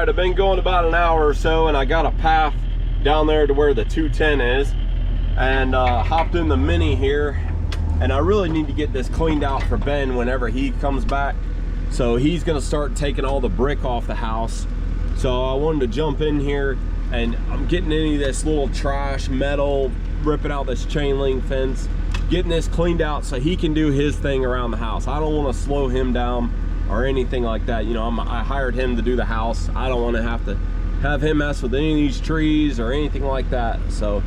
right, I've been going about an hour or so, and I got a path down there to where the 210 is, and hopped in the Mini here, and I really need to get this cleaned out for Ben whenever he comes back. So he's gonna start taking all the brick off the house. So I wanted to jump in here, and I'm getting any of this little trash, metal, ripping out this chain link fence, getting this cleaned out so he can do his thing around the house. I don't want to slow him down or anything like that. You know, I hired him to do the house. I don't want to have him mess with any of these trees or anything like that. So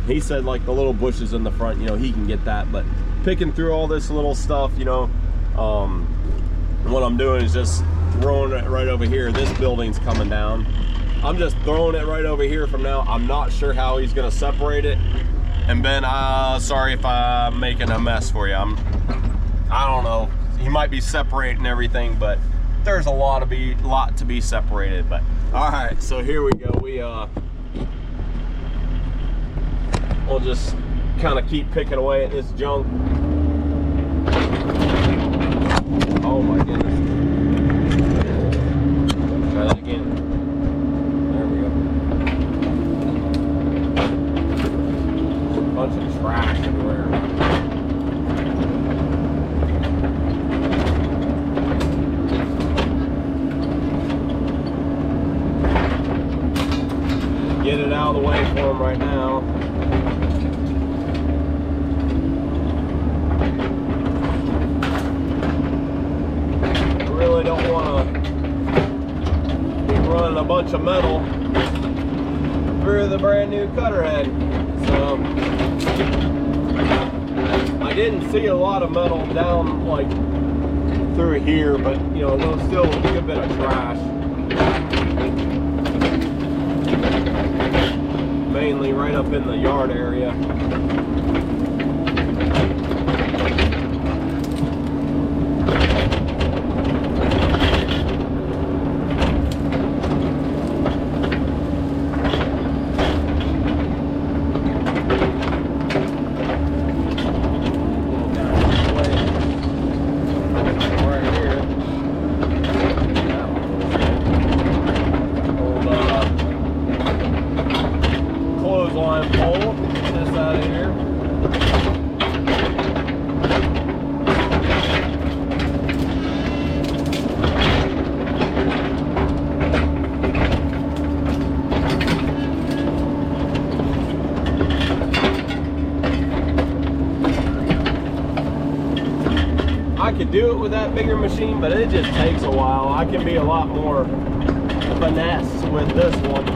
he said like the little bushes in the front, you know, he can get that. But picking through all this little stuff, you know, what I'm doing is just throwing it right over here. This building's coming down. I'm just throwing it right over here from now. I'm not sure how he's gonna separate it. And Ben, sorry if I'm making a mess for you. I don't know. He might be separating everything, but there's a lot to be separated. But all right, so here we go. We'll just kind of keep picking away at this junk. Oh my goodness. Try that again. There we go. A bunch of trash everywhere. Get it out of the way for him right now. Don't want to be running a bunch of metal through the brand new cutter head. So I didn't see a lot of metal down like through here, but you know, there's still a good bit of trash, mainly right up in the yard area. I could do it with that bigger machine, but it just takes a while. I can be a lot more finesse with this one.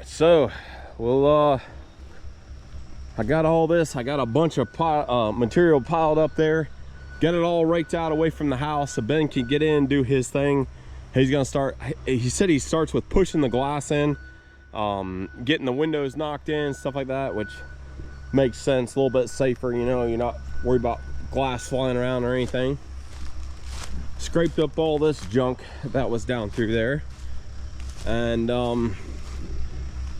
So we'll I got all this. I got a bunch of material piled up there. Get it all raked out away from the house so Ben can get in, do his thing. He's gonna start, he said he starts with pushing the glass in, getting the windows knocked in, stuff like that, which makes sense, a little bit safer, you know, you're not worried about glass flying around or anything. Scraped up all this junk that was down through there. And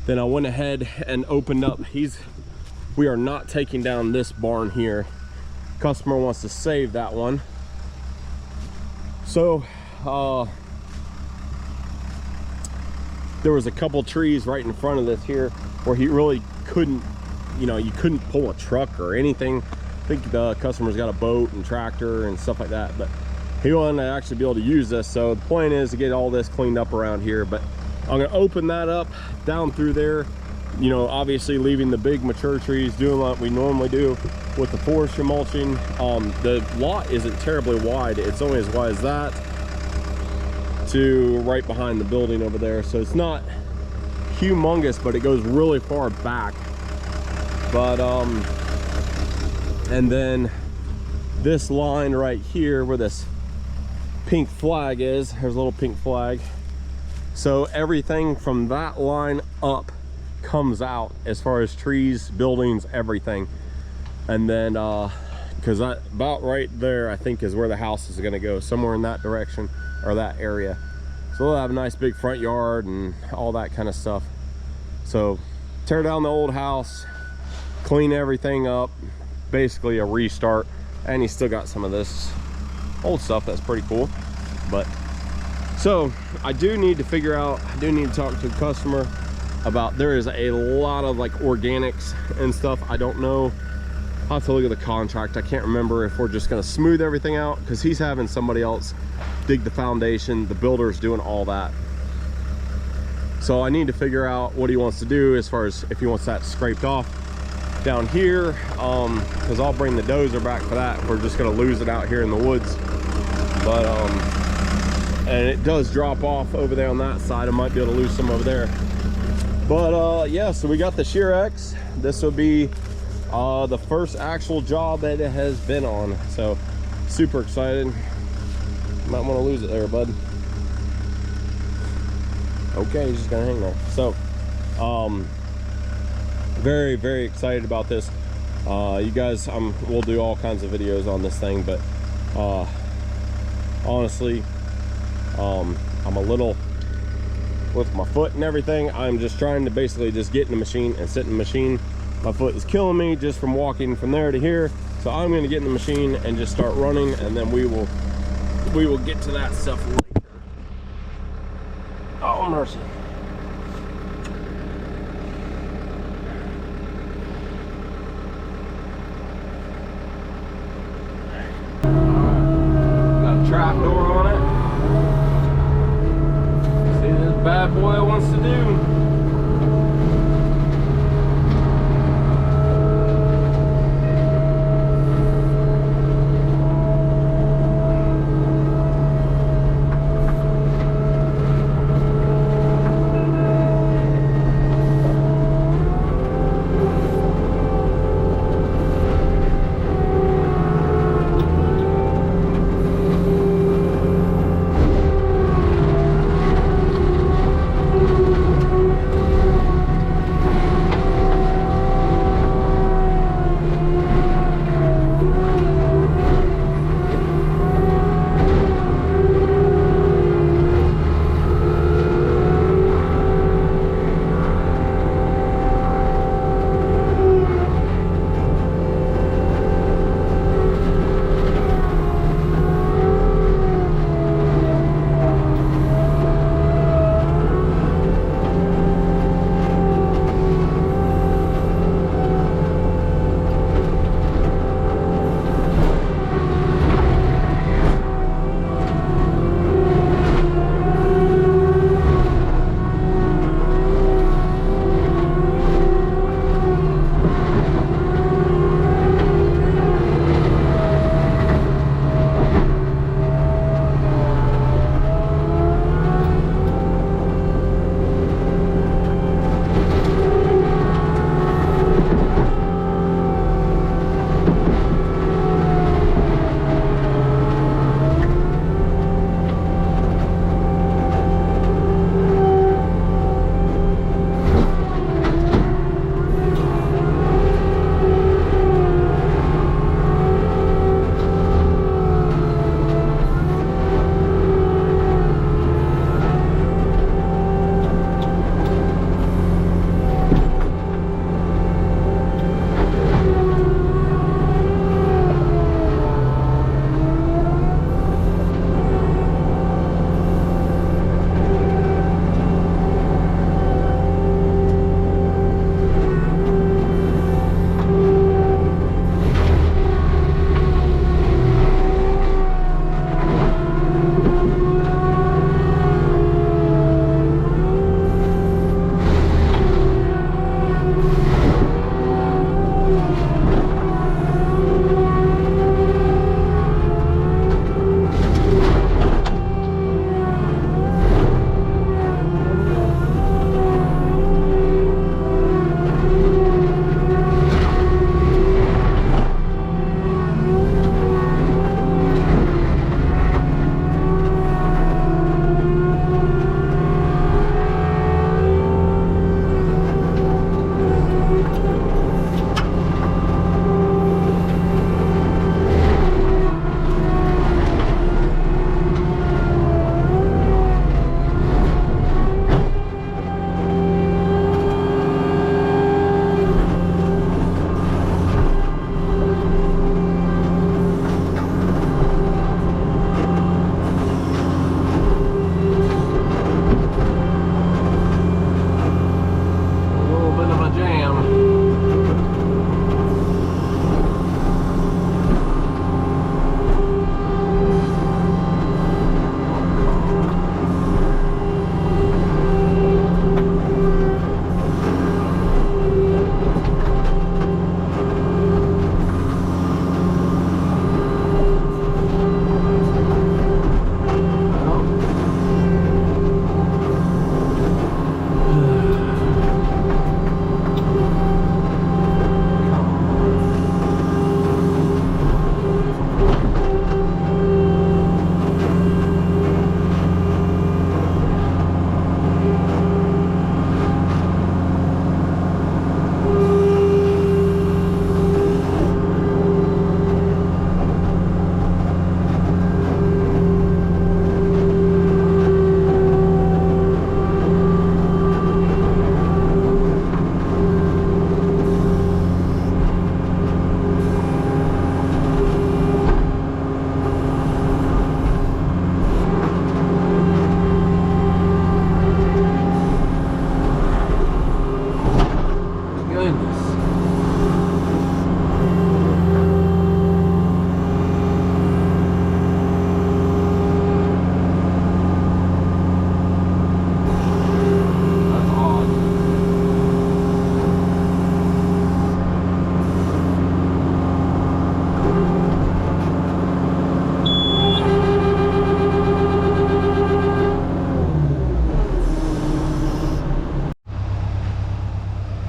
then I went ahead and opened up, we are not taking down this barn here. Customer wants to save that one. So there was a couple trees right in front of this here where he really couldn't, you know, you couldn't pull a truck or anything. I think the customer's got a boat and tractor and stuff like that, but he wanted to actually be able to use this. So the plan is to get all this cleaned up around here, but I'm gonna open that up down through there, you know, obviously leaving the big mature trees, doing what we normally do with the forestry mulching. The lot isn't terribly wide. It's only as wide as that to right behind the building over there. So it's not humongous, but it goes really far back. But, and then this line right here where this pink flag is, there's a little pink flag. So everything from that line up comes out as far as trees, buildings, everything. And then because about right there I think is where the house is going to go, somewhere in that direction or that area. So we'll have a nice big front yard and all that kind of stuff. So tear down the old house, clean everything up, basically a restart. And he still got some of this old stuff that's pretty cool. But so I do need to figure out, I do need to talk to the customer about, there is a lot of like organics and stuff. I don't know, I'll have to look at the contract. I can't remember if we're just going to smooth everything out because he's having somebody else dig the foundation. The builder's doing all that. So I need to figure out what he wants to do as far as if he wants that scraped off down here, because I'll bring the dozer back for that. We're just going to lose it out here in the woods. But and it does drop off over there on that side. I might be able to lose some over there. But yeah, so we got the Shear X. This will be the first actual job that it has been on, so super excited. Might want to lose it there, bud. Okay, he's just gonna hang there. So very, very excited about this. You guys, we'll do all kinds of videos on this thing, but honestly, I'm a little, with my foot and everything, I'm just trying to basically just get in the machine and sit in the machine. My foot is killing me just from walking from there to here. So I'm going to get in the machine and just start running, and then we will get to that stuff later. Oh, mercy. Got a trap door on it. See this bad boy wants to do. goodness.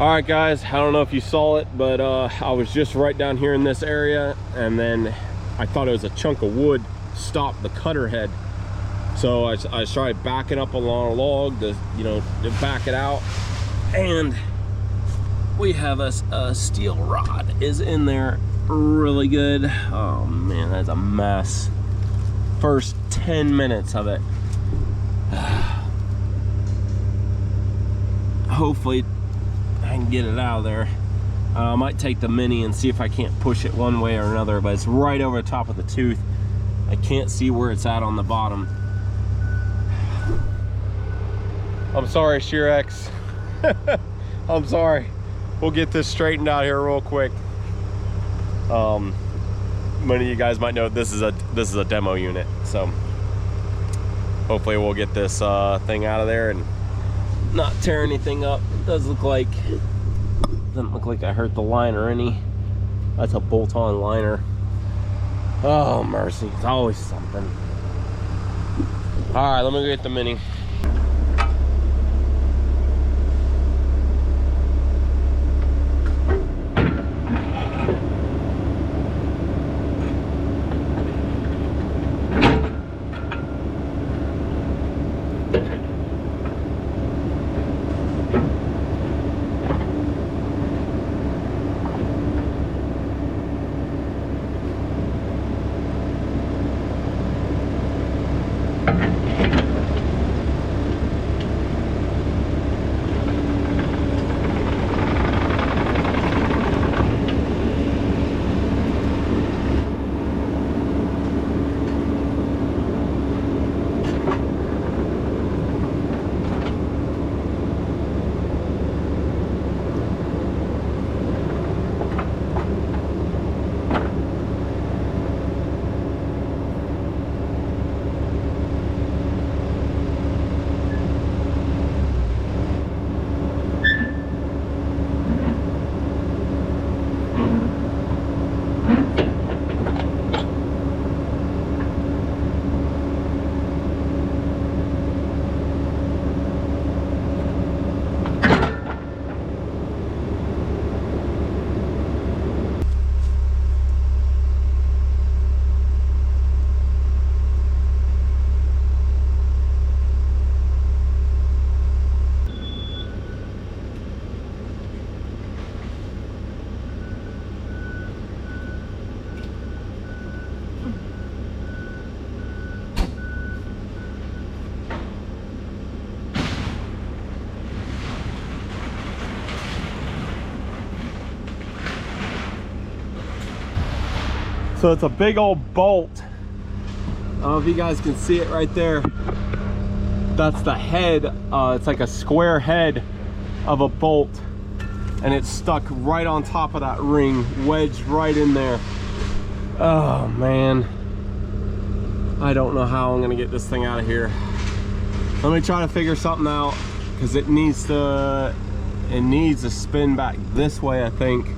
All right guys, I don't know if you saw it, but I was just right down here in this area, and then I thought it was a chunk of wood stopped the cutter head. So I started backing up along a log to, you know, to back it out, and we have a steel rod is in there really good. Oh man, that's a mess. First 10 minutes of it. Hopefully I can get it out of there. I might take the mini and see if I can't push it one way or another, but it's right over the top of the tooth. I can't see where it's at on the bottom. I'm sorry, Sheerex. I'm sorry. We'll get this straightened out here real quick. Many of you guys might know this is a demo unit, so hopefully we'll get this thing out of there and not tear anything up. It doesn't look like I hurt the liner any. That's a bolt-on liner. Oh mercy, it's always something. All right, let me go get the mini. So it's a big old bolt. I don't know if you guys can see it right there. That's the head. It's like a square head of a bolt, and it's stuck right on top of that ring, wedged right in there. Oh man, I don't know how I'm gonna get this thing out of here. Let me try to figure something out, because it needs to spin back this way, I think.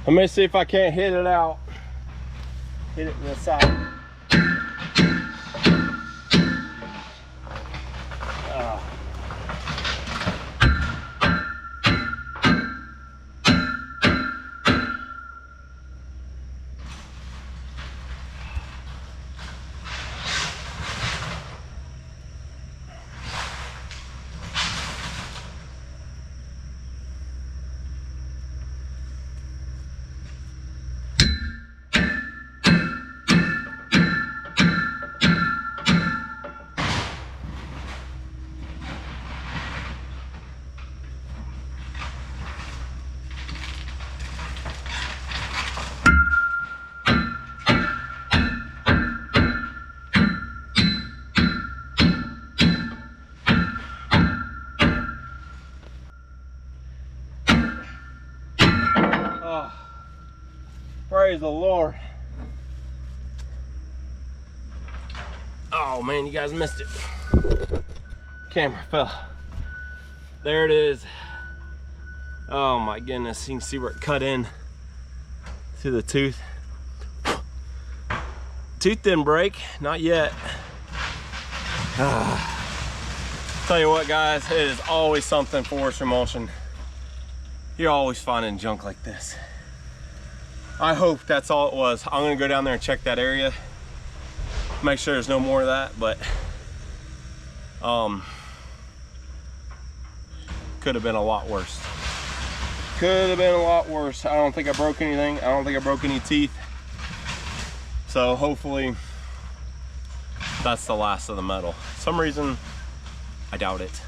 Let me see if I can't hit it out. Hit it in the side. Oh, praise the Lord. Oh man, you guys missed it. Camera fell. There it is. Oh my goodness, you can see where it cut in to the tooth. Tooth didn't break, not yet. Tell you what guys, it is always something forest emulsion. You're always finding junk like this. I hope that's all it was. I'm gonna go down there and check that area. Make sure there's no more of that, but could have been a lot worse. Could have been a lot worse. I don't think I broke anything. I don't think I broke any teeth. So hopefully that's the last of the metal. For some reason, I doubt it.